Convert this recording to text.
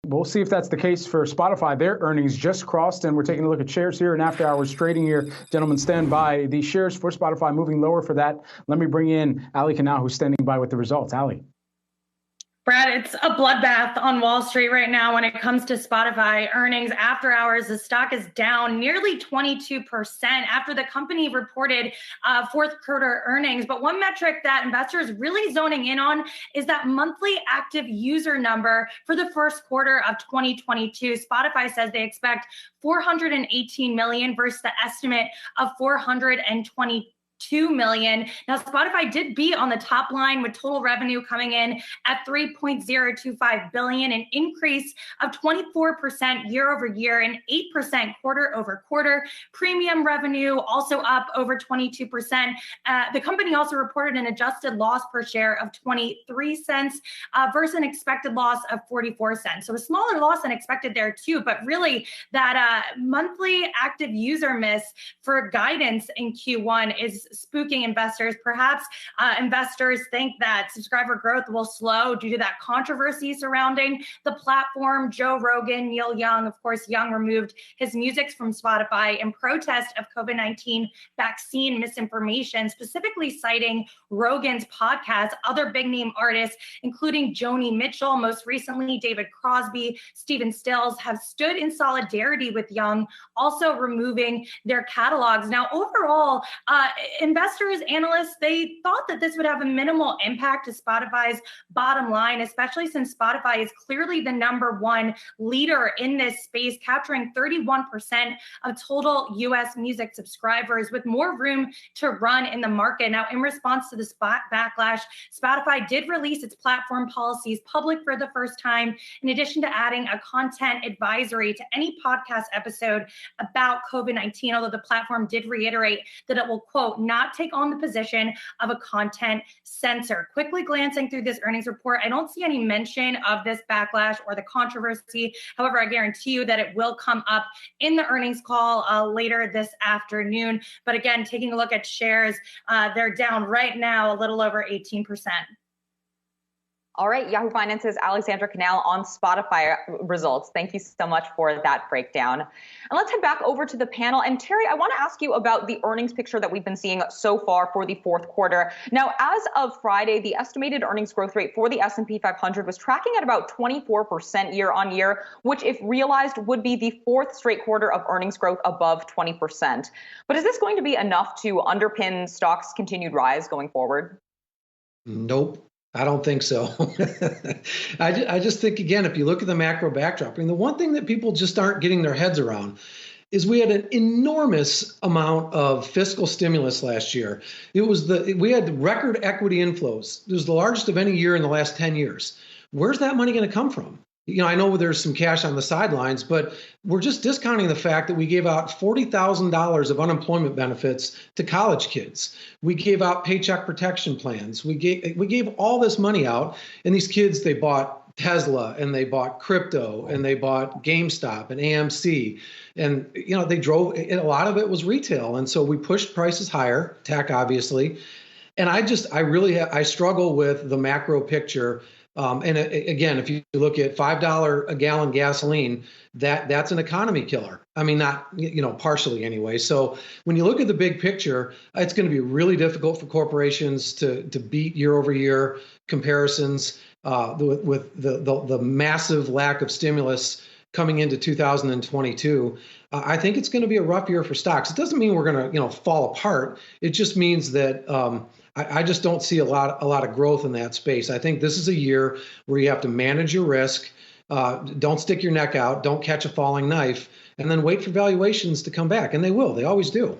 We'll see if that's the case for Spotify. Their earnings just crossed, and we're taking a look at shares here and after hours trading here. Gentlemen, stand by. The shares for Spotify moving lower for that. Let me bring in Allie Canal, who's standing by with the results. Allie. Brad, it's a bloodbath on Wall Street right now when it comes to Spotify earnings. After hours, the stock is down nearly 22% after the company reported fourth quarter earnings. But one metric that investors really zoning in on is that monthly active user number for the first quarter of 2022. Spotify says they expect 418 million versus the estimate of 422 million. Now, Spotify did beat on the top line with total revenue coming in at $3.025 billion, an increase of 24% year over year and 8% quarter over quarter. Premium revenue also up over 22%. The company also reported an adjusted loss per share of 23 cents versus an expected loss of 44 cents. So a smaller loss than expected there too, but really that monthly active user miss for guidance in Q1 is spooking investors. Perhaps investors think that subscriber growth will slow due to that controversy surrounding the platform. Joe Rogan, Neil Young, of course, Young removed his music from Spotify in protest of COVID-19 vaccine misinformation, specifically citing Rogan's podcast. Other big name artists, including Joni Mitchell, most recently David Crosby, Stephen Stills, have stood in solidarity with Young, also removing their catalogs. Now, overall, investors, analysts, they thought that this would have a minimal impact to Spotify's bottom line, especially since Spotify is clearly the number one leader in this space, capturing 31% of total US music subscribers with more room to run in the market. Now, in response to the backlash, Spotify did release its platform policies public for the first time, in addition to adding a content advisory to any podcast episode about COVID-19, although the platform did reiterate that it will, quote, not take on the position of a content censor. Quickly glancing through this earnings report, I don't see any mention of this backlash or the controversy. However, I guarantee you that it will come up in the earnings call later this afternoon. But again, taking a look at shares, they're down right now a little over 18%. All right, Yahoo Finance's Alexandra Canal on Spotify results. Thank you so much for that breakdown. And let's head back over to the panel. And Terry, I want to ask you about the earnings picture that we've been seeing so far for the fourth quarter. Now, as of Friday, the estimated earnings growth rate for the S&P 500 was tracking at about 24% year on year, which, if realized, would be the fourth straight quarter of earnings growth above 20%. But is this going to be enough to underpin stocks' continued rise going forward? Nope. I don't think so. I just think, again, if you look at the macro backdrop, I mean, the one thing that people just aren't getting their heads around is we had an enormous amount of fiscal stimulus last year. We had record equity inflows. It was the largest of any year in the last 10 years. Where's that money going to come from? I know there's some cash on the sidelines, but we're just discounting the fact that we gave out $40,000 of unemployment benefits to college kids. We gave out paycheck protection plans. We gave all this money out, and these kids, they bought Tesla, and they bought crypto, and they bought GameStop and AMC, and they drove. And a lot of it was retail, and so we pushed prices higher, tech obviously, and I struggle with the macro picture. And again, if you look at $5 a gallon gasoline, that's an economy killer. I mean, not, partially anyway. So when you look at the big picture, it's going to be really difficult for corporations to beat year over year comparisons with the massive lack of stimulus coming into 2022. I think it's going to be a rough year for stocks. It doesn't mean we're going to, fall apart. It just means that I just don't see a lot of growth in that space. I think this is a year where you have to manage your risk. Don't stick your neck out. Don't catch a falling knife, and then wait for valuations to come back. And they will. They always do.